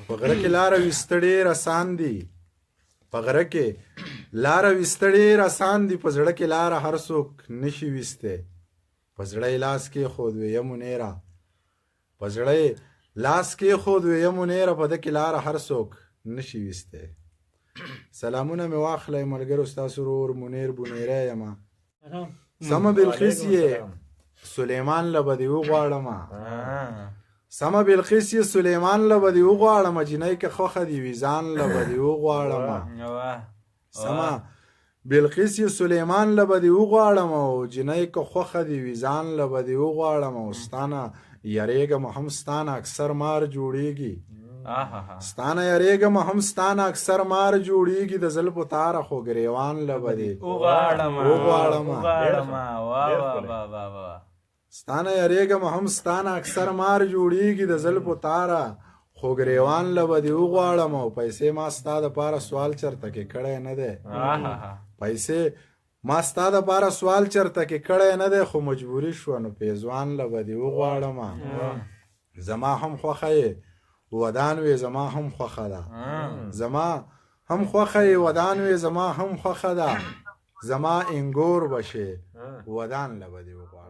په غره کې لاره ویسته ډېر اسان دي په غره کې لاره ویسته ډېر اسان دي په زړه کې لاره هر څوک نشي ویستی په زړه یې لاس کېښود ویه منیره په زړه یې لاس کېښود ویه منیره په ده کې لاره هر څوک نشي ویستی سلامونه مې واخلئ ملګرو ستاسو ورور منیر بونیری یمه سمه بلخیس یې سلیمان له به دې وغواړمه سمه بلخیس یې سلیمان له به دې وغواړمه جینۍ که خوښه دې وي ځان له به دې وغواړمه سمه بلخیس یې سلیمان له به دې وغواړمه او جینۍ که خوښه دې وي ځان له به دې وغواړمه او ستانه یریږم هم ستانه اکثر مار جوړیږي ستانه یریږم هم ستانه اکثر مار جوړیږي د زلفو تاره خو ګریوان له به دې وغواړمه ستانه یریږم هم ستانه اکثر مار جوړیږي د زلفو تاره خو ګریوان له به دې وغواړم او پیسې ما ستا دپاره سوال چرته کې کړی نه دی پیسې ما ستا دپاره سوال چرته کې کړی نه دی خو مجبوري شوه نو پیزوان له به دې وغواړمه زما هم خوښه یې ودان وې زما هم خوښه ده زما هم خوښه یې ودان وې زما هم خوښه ده زما انګور بشې ودان له به دې وغواړم